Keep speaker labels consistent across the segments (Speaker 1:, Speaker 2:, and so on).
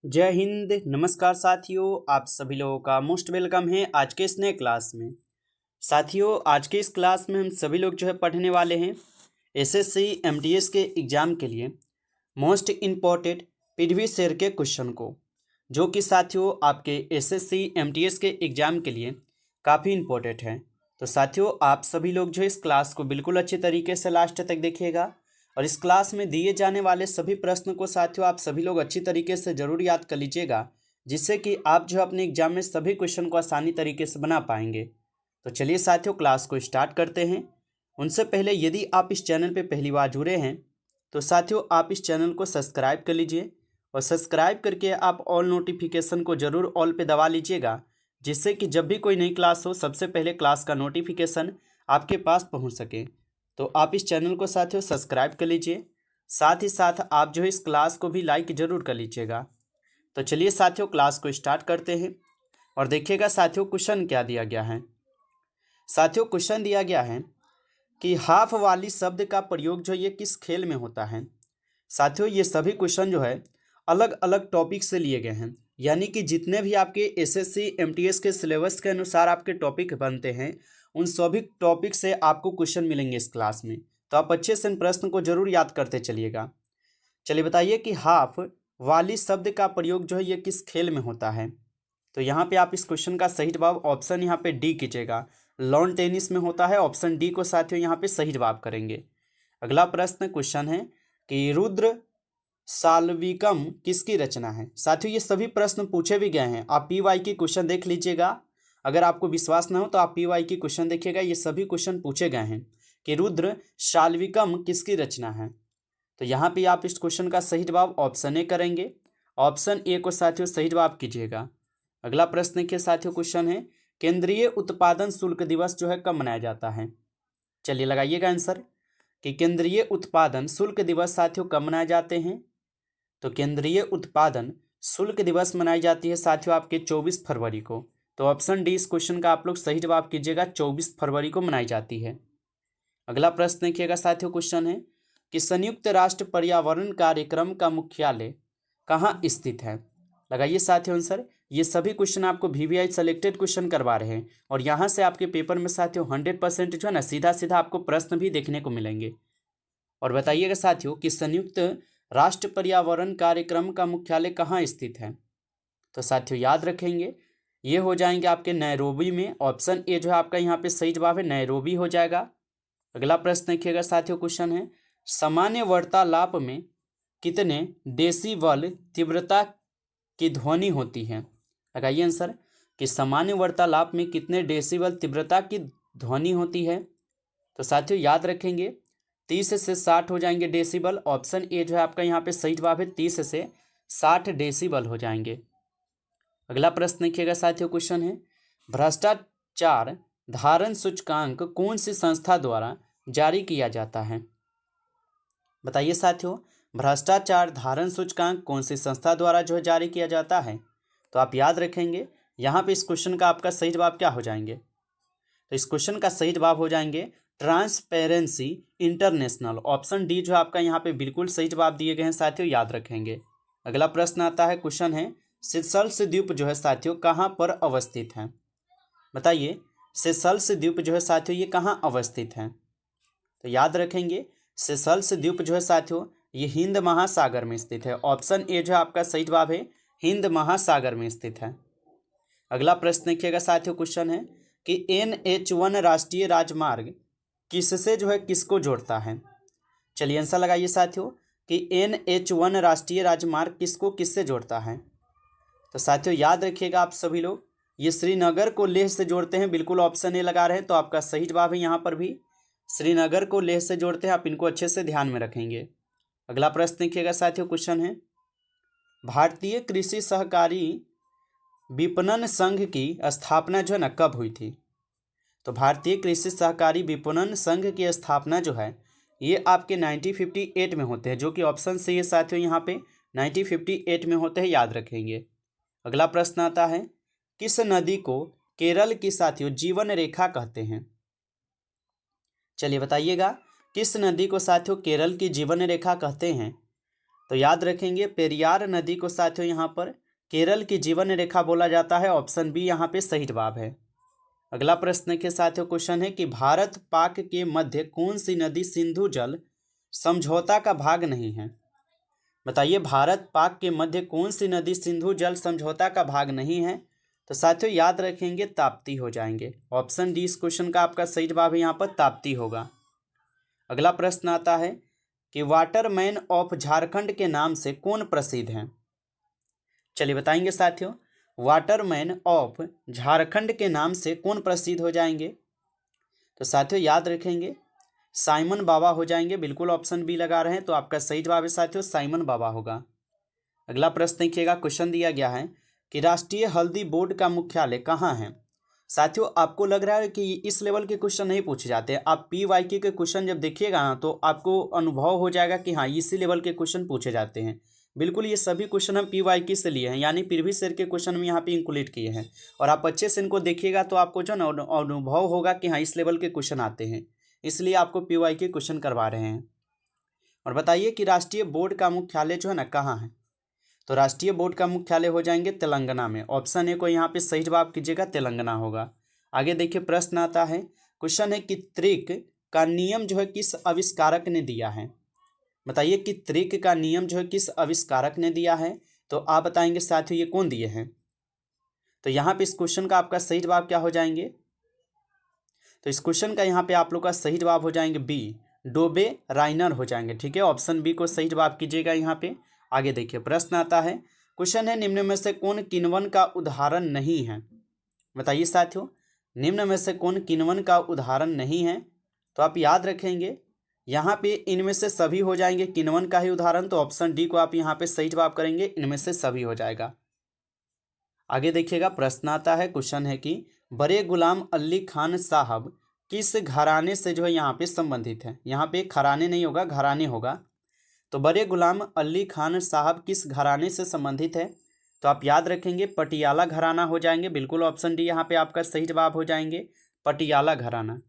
Speaker 1: जय हिंद। नमस्कार साथियों, आप सभी लोगों का मोस्ट वेलकम है आज के इस नए क्लास में। साथियों, आज के इस क्लास में हम सभी लोग जो है पढ़ने वाले हैं एसएससी एमटीएस के एग्ज़ाम के लिए मोस्ट इम्पॉर्टेंट प्रीवियस ईयर के क्वेश्चन को, जो कि साथियों आपके एसएससी एमटीएस के एग्ज़ाम के लिए काफ़ी इम्पोर्टेंट है। तो साथियों, आप सभी लोग जो इस क्लास को बिल्कुल अच्छे तरीके से लास्ट तक देखिएगा और इस क्लास में दिए जाने वाले सभी प्रश्न को साथियों आप सभी लोग अच्छी तरीके से ज़रूर याद कर लीजिएगा, जिससे कि आप जो अपने एग्जाम में सभी क्वेश्चन को आसानी तरीके से बना पाएंगे। तो चलिए साथियों, क्लास को स्टार्ट करते हैं। उनसे पहले यदि आप इस चैनल पर पहली बार जुड़े हैं तो साथियों आप इस चैनल को सब्सक्राइब कर लीजिए और सब्सक्राइब करके आप ऑल नोटिफिकेशन को ज़रूर ऑल पे दबा लीजिएगा, जिससे कि जब भी कोई नई क्लास हो सबसे पहले क्लास का नोटिफिकेशन आपके पास पहुंच सके। तो आप इस चैनल को साथियों सब्सक्राइब कर लीजिए, साथ ही साथ आप जो है इस क्लास को भी लाइक ज़रूर कर लीजिएगा। तो चलिए साथियों क्लास को स्टार्ट करते हैं और देखिएगा साथियों क्वेश्चन क्या दिया गया है। साथियों क्वेश्चन दिया गया है कि हाफ वाली शब्द का प्रयोग जो ये किस खेल में होता है। साथियों ये सभी क्वेश्चन जो है अलग अलग टॉपिक से लिए गए हैं, यानी कि जितने भी आपके एसएससी एमटीएस के सिलेबस के अनुसार आपके टॉपिक बनते हैं उन सभी टॉपिक से आपको क्वेश्चन मिलेंगे इस क्लास में। तो आप अच्छे से इन प्रश्न को जरूर याद करते चलिएगा। चलिए बताइए कि हाफ वाली शब्द का प्रयोग जो है ये किस खेल में होता है। तो यहाँ पे आप इस क्वेश्चन का सही जवाब ऑप्शन यहाँ पे डी कीजिएगा, लॉन टेनिस में होता है। ऑप्शन डी को साथियों यहाँ पे सही जवाब करेंगे। अगला प्रश्न क्वेश्चन है कि रुद्र साल्विकम किसकी रचना है। साथियों ये सभी प्रश्न पूछे भी गए हैं, आप पीवाई की क्वेश्चन देख लीजिएगा। अगर आपको विश्वास न हो तो आप पीवाई की क्वेश्चन देखिएगा, ये सभी क्वेश्चन पूछे गए हैं कि रुद्र साल्विकम किसकी रचना है। तो यहाँ पे आप इस क्वेश्चन का सही जवाब ऑप्शन ए करेंगे। ऑप्शन ए को साथियों सही जवाब कीजिएगा। अगला प्रश्न के साथियों क्वेश्चन है केंद्रीय उत्पादन शुल्क दिवस जो है कब मनाया जाता है। चलिए लगाइएगा आंसर कि केंद्रीय उत्पादन शुल्क दिवस साथियों कब मनाए जाते हैं। तो केंद्रीय उत्पादन शुल्क दिवस मनाई जाती है साथियों आपके 24 फरवरी को। तो ऑप्शन डी इस क्वेश्चन का आप लोग सही जवाब कीजिएगा, 24 फरवरी को मनाई जाती है। अगला प्रश्न देखिएगा साथियों क्वेश्चन है कि संयुक्त राष्ट्र पर्यावरण कार्यक्रम का मुख्यालय कहाँ स्थित है। लगाइए साथियों आंसर। ये सभी क्वेश्चन आपको वीवीआई सेलेक्टेड क्वेश्चन करवा रहे हैं और यहाँ से आपके पेपर में साथियों 100% जो है ना सीधा सीधा आपको प्रश्न भी देखने को मिलेंगे। और बताइएगा साथियों कि संयुक्त राष्ट्र पर्यावरण कार्यक्रम का मुख्यालय कहाँ स्थित है। तो साथियों याद रखेंगे ये हो जाएंगे आपके नैरोबी में। ऑप्शन ए जो है आपका यहाँ पे सही जवाब है, नैरोबी हो जाएगा। अगला प्रश्न देखिएगा साथियों क्वेश्चन है सामान्य वार्तालाप में कितने डेसिबल तीव्रता की ध्वनि होती है। लगाइए आंसर कि सामान्य वार्तालाप में कितने डेसिबल तीव्रता की ध्वनि होती है। तो साथियों याद रखेंगे 30 से 60 हो जाएंगे डेसिबल। ऑप्शन ए जो है आपका यहाँ पे सही जवाब है, 30 से 60 डेसिबल हो जाएंगे। अगला प्रश्न देखिएगा साथियों क्वेश्चन है भ्रष्टाचार धारण सूचकांक कौन सी संस्था द्वारा जारी किया जाता है। बताइए साथियों भ्रष्टाचार धारण सूचकांक कौन सी संस्था द्वारा जो है जारी किया जाता है। तो आप याद रखेंगे यहाँ पे इस क्वेश्चन का आपका सही जवाब क्या हो जाएंगे। तो इस क्वेश्चन का सही जवाब हो जाएंगे ट्रांसपेरेंसी इंटरनेशनल। ऑप्शन डी जो आपका यहाँ पे बिल्कुल सही जवाब दिए गए हैं साथियों, याद रखेंगे। अगला प्रश्न आता है क्वेश्चन है सेशल्स द्वीप जो है साथियों कहाँ पर अवस्थित है। बताइए सेशल्स द्वीप जो है साथियों ये कहाँ अवस्थित है। तो याद रखेंगे सेशल्स द्वीप जो है साथियों ये हिंद महासागर में स्थित है। ऑप्शन ए जो है आपका सही जवाब है, हिंद महासागर में स्थित है। अगला प्रश्न देखिएगा साथियों क्वेश्चन है कि NH1 राष्ट्रीय राजमार्ग किससे जो है किसको जोड़ता है। चलिए आंसर लगाइए साथियों कि NH1 राष्ट्रीय राजमार्ग किसको किससे जोड़ता है। तो साथियों याद रखिएगा आप सभी लोग ये श्रीनगर को लेह से जोड़ते हैं, बिल्कुल ऑप्शन ए लगा रहे हैं। तो आपका सही जवाब है यहाँ पर भी श्रीनगर को लेह से जोड़ते हैं, आप इनको अच्छे से ध्यान में रखेंगे। अगला प्रश्न देखिएगा साथियों क्वेश्चन है भारतीय कृषि सहकारी विपणन संघ की स्थापना जो है ना कब हुई थी। तो भारतीय कृषि सहकारी विपणन संघ की स्थापना जो है ये आपके 1958 में होते हैं, जो कि ऑप्शन सी है साथियों यहाँ पे 1958 में होते हैं, याद रखेंगे। अगला प्रश्न आता है किस नदी को केरल की साथियों जीवन रेखा कहते हैं। चलिए बताइएगा किस नदी को साथियों केरल की जीवन रेखा कहते हैं। तो याद रखेंगे पेरियार नदी को साथियों यहाँ पर केरल की जीवन रेखा बोला जाता है। ऑप्शन बी यहाँ पे सही जवाब है। अगला प्रश्न के साथियों क्वेश्चन है कि भारत पाक के मध्य कौन सी नदी सिंधु जल समझौता का भाग नहीं है। बताइए भारत पाक के मध्य कौन सी नदी सिंधु जल समझौता का भाग नहीं है। तो साथियों याद रखेंगे ताप्ती हो जाएंगे। ऑप्शन डी इस क्वेश्चन का आपका सही जवाब है, यहाँ पर ताप्ती होगा। अगला प्रश्न आता है कि वाटरमैन ऑफ झारखंड के नाम से कौन प्रसिद्ध हैं। चलिए बताएंगे साथियों, वाटरमैन ऑफ झारखंड के नाम से कौन प्रसिद्ध हो जाएंगे। तो साथियों याद रखेंगे साइमन बाबा हो जाएंगे। बिल्कुल ऑप्शन बी लगा रहे हैं, तो आपका सही जवाब है साथियों साइमन बाबा होगा। अगला प्रश्न देखिएगा, क्वेश्चन दिया गया है कि राष्ट्रीय हल्दी बोर्ड का मुख्यालय कहाँ है। साथियों आपको लग रहा है कि इस लेवल के क्वेश्चन नहीं पूछे जाते, आप PYQ के क्वेश्चन जब देखिएगा ना तो आपको अनुभव हो जाएगा कि हाँ इसी लेवल के क्वेश्चन पूछे जाते हैं। बिल्कुल ये सभी क्वेश्चन हम PYQ से लिए हैं, यानी प्रीवियस ईयर के क्वेश्चन हम यहाँ पे इंक्लूड किए हैं, और आप अच्छे से इनको देखिएगा तो आपको जो ना अनुभव होगा कि हाँ इस लेवल के क्वेश्चन आते हैं, इसलिए आपको PYQ क्वेश्चन करवा रहे हैं। और बताइए कि राष्ट्रीय बोर्ड का मुख्यालय जो है ना कहाँ है। तो राष्ट्रीय बोर्ड का मुख्यालय हो जाएंगे तेलंगाना में। ऑप्शन ए को यहाँ पे सही जवाब कीजिएगा, तेलंगाना होगा। आगे देखिए प्रश्न आता है, क्वेश्चन है कि त्रिक का नियम जो है किस आविष्कारक ने दिया है। बताइए कि त्रिक का नियम जो है किस आविष्कारक ने दिया है। तो आप बताएंगे साथियों ये कौन दिए हैं। तो यहाँ पे इस क्वेश्चन का आपका सही जवाब क्या हो जाएंगे। तो इस क्वेश्चन का यहाँ पे आप लोग का सही जवाब हो जाएंगे बी, डोबे राइनर हो जाएंगे। ठीक है, ऑप्शन बी को सही जवाब कीजिएगा यहाँ पे। आगे देखिए प्रश्न आता है, क्वेश्चन है निम्न में से कौन किण्वन का उदाहरण नहीं है। बताइए साथियों निम्न में से कौन किण्वन का उदाहरण नहीं है। तो आप याद रखेंगे यहाँ पे इनमें से सभी हो जाएंगे किण्वन का ही उदाहरण, तो ऑप्शन डी को आप यहाँ पे सही जवाब करेंगे, इनमें से सभी हो जाएगा। आगे देखिएगा प्रश्न आता है, क्वेश्चन है कि बड़े गुलाम अली खान साहब किस घराने से जो है यहाँ पे संबंधित है। यहाँ पे घराने नहीं होगा, घराने होगा। तो बड़े गुलाम अली खान साहब किस घराने से संबंधित है। तो आप याद रखेंगे पटियाला घराना हो जाएंगे। बिल्कुल ऑप्शन डी यहाँ पे आपका सही जवाब हो जाएंगे, पटियाला घराना।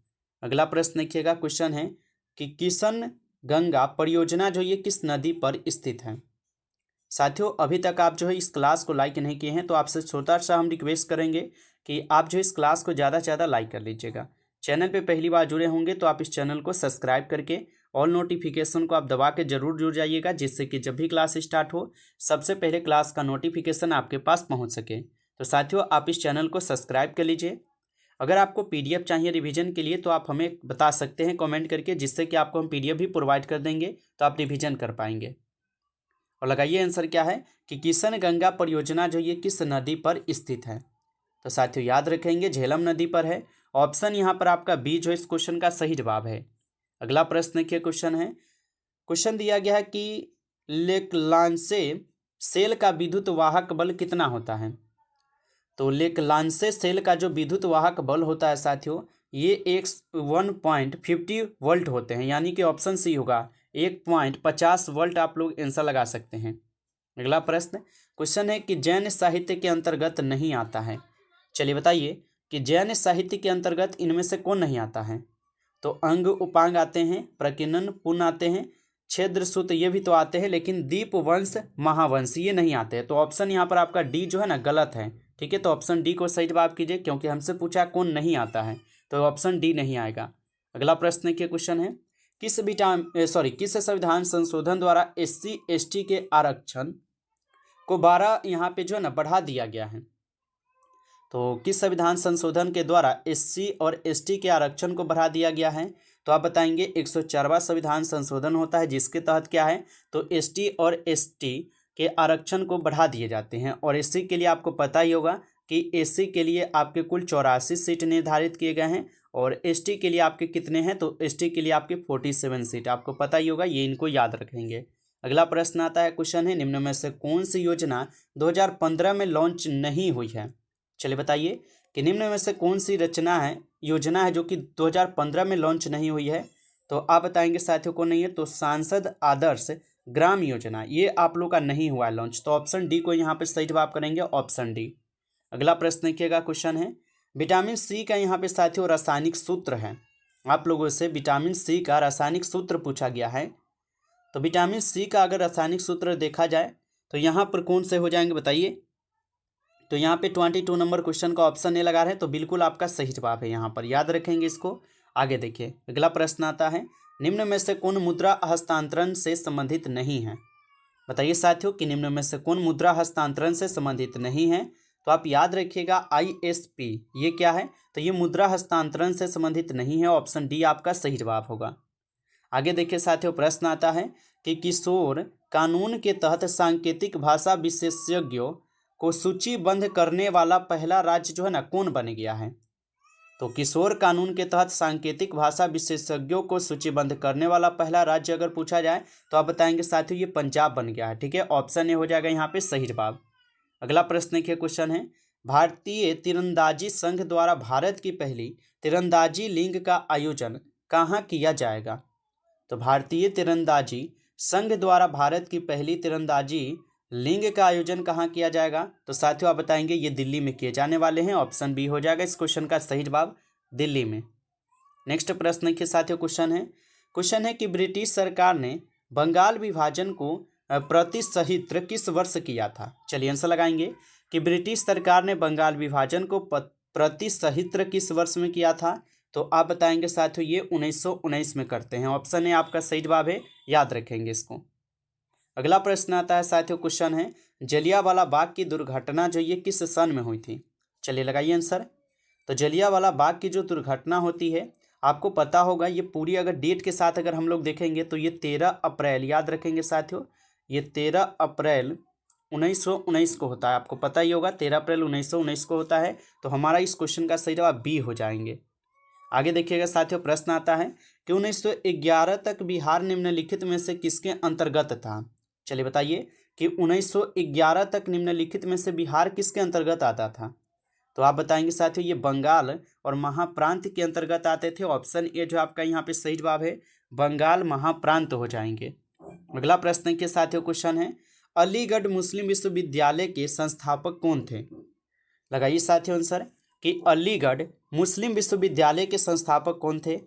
Speaker 1: अगला प्रश्न देखिएगा, क्वेश्चन है कि किशन गंगा परियोजना जो ये किस नदी पर स्थित है। साथियों अभी तक आप जो है इस क्लास को लाइक नहीं किए हैं, तो आपसे छोटा सा हम रिक्वेस्ट करेंगे कि आप जो इस क्लास को ज़्यादा से ज़्यादा लाइक कर लीजिएगा। चैनल पे पहली बार जुड़े होंगे तो आप इस चैनल को सब्सक्राइब करके ऑल नोटिफिकेशन को आप दबा के जरूर जुड़ जाइएगा, जिससे कि जब भी क्लास स्टार्ट हो सबसे पहले क्लास का नोटिफिकेशन आपके पास पहुंच सके। तो साथियों आप इस चैनल को सब्सक्राइब कर लीजिए। अगर आपको PDF चाहिए रिवीजन के लिए तो आप हमें बता सकते हैं कमेंट करके, जिससे कि आपको हम PDF भी प्रोवाइड कर देंगे, तो आप रिवीजन कर पाएंगे। और लगाइए आंसर क्या है कि किशन गंगा परियोजना जो ये किस नदी पर स्थित है। तो साथियों याद रखेंगे झेलम नदी पर है। ऑप्शन यहाँ पर आपका बी जो इस क्वेश्चन का सही जवाब है। अगला प्रश्न देखिए, क्वेश्चन है, क्वेश्चन दिया गया है कि लेकलांसे सेल का विद्युत वाहक बल कितना होता है। तो लेकलांसे सेल का जो विद्युत वाहक बल होता है साथियों ये 1.50 वोल्ट होते हैं, यानी कि ऑप्शन सी होगा 1.50 वोल्ट। आप लोग आंसर लगा सकते हैं। अगला प्रश्न, क्वेश्चन है कि जैन साहित्य के अंतर्गत नहीं आता है। चलिए बताइए कि जैन साहित्य के अंतर्गत इनमें से कौन नहीं आता है। तो अंग उपांग आते हैं, प्रकीर्णन पुण्य आते हैं, छेद्र सूत्र ये भी तो आते हैं, लेकिन दीप वंश महावंश ये नहीं आते हैं। तो ऑप्शन यहाँ पर आपका डी जो है ना गलत है। ठीक है, तो ऑप्शन डी को सही जवाब कीजिए, क्योंकि हमसे पूछा कौन नहीं आता है, तो ऑप्शन डी नहीं आएगा। अगला प्रश्न के क्वेश्चन है किस संविधान संशोधन द्वारा SC ST के आरक्षण को 12 यहाँ पे जो है ना बढ़ा दिया गया है। तो किस संविधान संशोधन के द्वारा SC और ST के आरक्षण को बढ़ा दिया गया है। तो आप बताएंगे 104वां संविधान संशोधन होता है, जिसके तहत क्या है तो ST और ST के आरक्षण को बढ़ा दिए जाते हैं। और SC के लिए आपको पता ही होगा कि SC के लिए आपके कुल 84 सीट निर्धारित किए गए हैं, और ST के लिए आपके कितने हैं, तो ST के लिए आपके 47 सीट, आपको पता ही होगा, ये इनको याद रखेंगे। अगला प्रश्न आता है, क्वेश्चन है निम्न में से कौन सी योजना 2015 में लॉन्च नहीं हुई है। चलिए बताइए कि निम्न में से कौन सी योजना है जो कि 2015 में लॉन्च नहीं हुई है। तो आप बताएंगे साथियों को नहीं है, तो सांसद आदर्श ग्राम योजना ये आप लोग का नहीं हुआ है लॉन्च, तो ऑप्शन डी को यहाँ पे सही जवाब करेंगे, ऑप्शन डी। अगला प्रश्न देखिएगा, क्वेश्चन है विटामिन सी का यहाँ पे साथियों रासायनिक सूत्र है। आप लोगों से विटामिन सी का रासायनिक सूत्र पूछा गया है। तो विटामिन सी का अगर रासायनिक सूत्र देखा जाए तो यहाँ पर कौन से हो जाएंगे बताइए। तो यहाँ पे 22 नंबर क्वेश्चन का ऑप्शन ए लगा रहे हैं, तो बिल्कुल आपका सही जवाब है। यहाँ पर याद रखेंगे इसको। आगे देखिए अगला प्रश्न आता है, निम्न में से कौन मुद्रा हस्तांतरण से संबंधित नहीं है। बताइए साथियों कि निम्न में से कौन मुद्रा हस्तांतरण से संबंधित नहीं है। तो आप याद रखिएगा ISP, ये क्या है, तो ये मुद्रा हस्तांतरण से संबंधित नहीं है। ऑप्शन डी आपका सही जवाब होगा। आगे देखिए साथियों प्रश्न आता है कि किशोर कानून के तहत सांकेतिक भाषा विशेषज्ञों को सूचीबद्ध करने वाला पहला राज्य जो है ना कौन बन गया है। तो किशोर कानून के तहत सांकेतिक भाषा विशेषज्ञों को सूचीबद्ध करने वाला पहला राज्य अगर पूछा जाए तो आप बताएंगे साथियों ये पंजाब बन गया है। ठीक है, ऑप्शन ए हो जाएगा यहाँ पे सही जवाब। अगला प्रश्न देखिए, क्वेश्चन है भारतीय तीरंदाजी संघ द्वारा भारत की पहली तीरंदाजी लीग का आयोजन कहाँ किया जाएगा। तो भारतीय तीरंदाजी संघ द्वारा भारत की पहली तीरंदाजी लीग का आयोजन कहाँ किया जाएगा। तो साथियों आप बताएंगे ये दिल्ली में किए जाने वाले हैं। ऑप्शन बी हो जाएगा इस क्वेश्चन का सही जवाब, दिल्ली में। नेक्स्ट प्रश्न के साथियों क्वेश्चन है कि ब्रिटिश सरकार ने बंगाल विभाजन को प्रतिसहित्र किस वर्ष किया था। चलिए आंसर लगाएंगे कि ब्रिटिश सरकार ने बंगाल विभाजन को प्रतिसहित्र किस वर्ष में किया था। तो आप बताएंगे साथियों ये 1919 में करते हैं। ऑप्शन ए आपका सही जवाब है, याद रखेंगे इसको। अगला प्रश्न आता है साथियों, क्वेश्चन है जलियांवाला बाग की दुर्घटना जो ये किस सन में हुई थी। चलिए लगाइए आंसर। तो जलियांवाला बाग की जो दुर्घटना होती है आपको पता होगा, ये पूरी अगर डेट के साथ अगर हम लोग देखेंगे तो ये 13 अप्रैल, याद रखेंगे साथियों, ये 13 अप्रैल 1919 को होता है। आपको पता ही होगा 13 अप्रैल 1919 को होता है। तो हमारा इस क्वेश्चन का सही जवाब बी हो जाएंगे। आगे देखिएगा साथियों प्रश्न आता है कि 1911 तक बिहार निम्नलिखित में से किसके अंतर्गत था। चलिए बताइए कि 1911 तक निम्नलिखित में से बिहार किसके अंतर्गत आता था। तो आप बताएंगे साथियों ये बंगाल और महाप्रांत के अंतर्गत आते थे। ऑप्शन ए जो आपका यहाँ पे सही जवाब है, बंगाल महाप्रांत हो जाएंगे। अगला प्रश्न के साथियों क्वेश्चन है अलीगढ़ मुस्लिम विश्वविद्यालय के संस्थापक कौन थे। लगाइए साथियों आंसर कि अलीगढ़ मुस्लिम विश्वविद्यालय के संस्थापक कौन थे।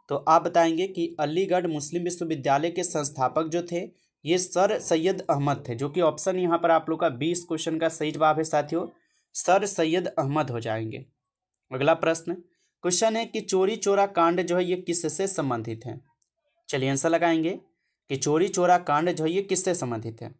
Speaker 1: तो आप बताएंगे कि अलीगढ़ मुस्लिम विश्वविद्यालय के संस्थापक जो थे ये सर सैयद अहमद थे, जो कि ऑप्शन यहाँ पर आप लोग का 20 क्वेश्चन का सही जवाब है साथियों, सर सैयद अहमद हो जाएंगे। अगला प्रश्न क्वेश्चन है कि चोरी चोरा कांड जो है ये किससे संबंधित है। चलिए आंसर लगाएंगे कि चोरी चोरा कांड जो है ये किससे संबंधित है।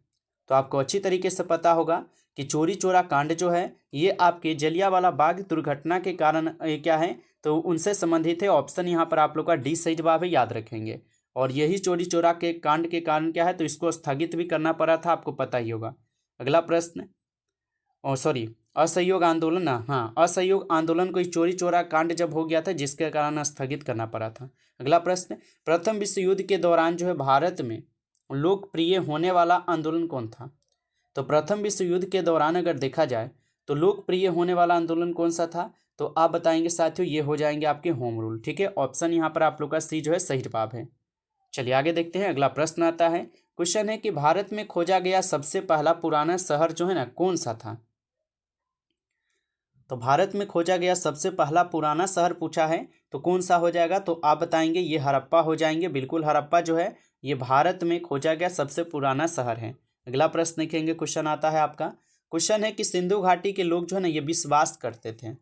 Speaker 1: तो आपको अच्छी तरीके से पता होगा कि चोरी चोरा कांड जो है ये आपके जलियांवाला बाग दुर्घटना के कारण क्या है, तो उनसे संबंधित है। ऑप्शन यहाँ पर आप लोग का डी सही जवाब है, याद रखेंगे। और यही चोरी चोरा के कांड के कारण क्या है, तो इसको स्थगित भी करना पड़ा था, आपको पता ही होगा। अगला प्रश्न असहयोग आंदोलन ना, हाँ, असहयोग आंदोलन कोई चोरी चोरा कांड जब हो गया था जिसके कारण स्थगित करना पड़ा था। अगला प्रश्न प्रथम विश्व युद्ध के दौरान जो है भारत में लोकप्रिय होने वाला आंदोलन कौन था। तो प्रथम विश्व युद्ध के दौरान अगर देखा जाए तो लोकप्रिय होने वाला आंदोलन कौन सा था। तो आप बताएंगे साथियों ये हो जाएंगे आपके होम रूल। ठीक है, ऑप्शन यहाँ पर आप लोग का सी जो है सही जवाब है। चलिए आगे देखते हैं। अगला प्रश्न आता है, क्वेश्चन है कि भारत में खोजा गया सबसे पहला पुराना शहर जो है ना कौन सा था। तो भारत में खोजा गया सबसे पहला पुराना शहर पूछा है तो कौन सा हो जाएगा। तो आप बताएंगे ये हड़प्पा हो जाएंगे। बिल्कुल हड़प्पा जो है ये भारत में खोजा गया सबसे पुराना शहर है। अगला प्रश्न देखेंगे, क्वेश्चन आता है आपका, क्वेश्चन है कि सिंधु घाटी के लोग जो है ना ये विश्वास करते थे।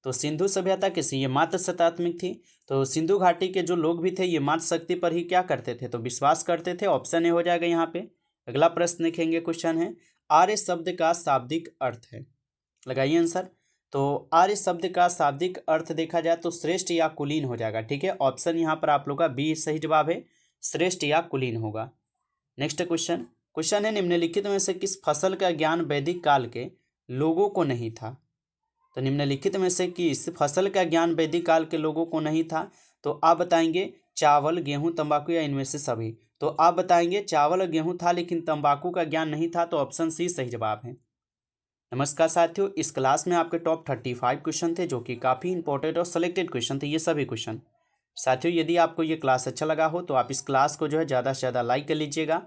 Speaker 1: तो सिंधु सभ्यता किसी ये मात्र सत्तात्मक थी। तो सिंधु घाटी के जो लोग भी थे ये मात्र शक्ति पर ही क्या करते थे, तो विश्वास करते थे। ऑप्शन ए हो जाएगा यहाँ पे। अगला प्रश्न देखेंगे, क्वेश्चन है आर्य शब्द का शाब्दिक अर्थ है। लगाइए आंसर। तो आर्य शब्द का शाब्दिक अर्थ देखा जाए तो श्रेष्ठ या कुलीन हो जाएगा। ठीक है, ऑप्शन यहाँ पर आप लोग का बी सही जवाब है, श्रेष्ठ या कुलीन होगा। नेक्स्ट क्वेश्चन है निम्नलिखित में से किस फसल का ज्ञान वैदिक काल के लोगों को नहीं था। तो निम्नलिखित में से किस फसल का ज्ञान वैदिक काल के लोगों को नहीं था। तो आप बताएंगे चावल, गेहूं, तंबाकू या इनमें से सभी। तो आप बताएंगे चावल और गेहूं था लेकिन तंबाकू का ज्ञान नहीं था। तो ऑप्शन सी सही जवाब है। नमस्कार साथियों, इस क्लास में आपके टॉप 35 क्वेश्चन थे जो कि काफ़ी इंपॉर्टेंट और सेलेक्टेड क्वेश्चन थे ये सभी क्वेश्चन। साथियों यदि आपको ये क्लास अच्छा लगा हो तो आप इस क्लास को जो है ज़्यादा से ज़्यादा लाइक कर लीजिएगा।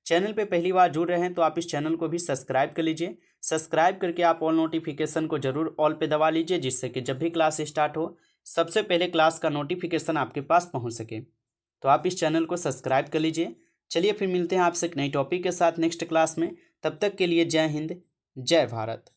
Speaker 1: चैनल पे पहली बार जुड़ रहे हैं तो आप इस चैनल को भी सब्सक्राइब कर लीजिए। सब्सक्राइब करके आप ऑल नोटिफिकेशन को जरूर ऑल पे दबा लीजिए, जिससे कि जब भी क्लास स्टार्ट हो सबसे पहले क्लास का नोटिफिकेशन आपके पास पहुंच सके। तो आप इस चैनल को सब्सक्राइब कर लीजिए चलिए फिर मिलते हैं आपसे एक नई टॉपिक के साथ नेक्स्ट क्लास में। तब तक के लिए जय हिंद, जय भारत।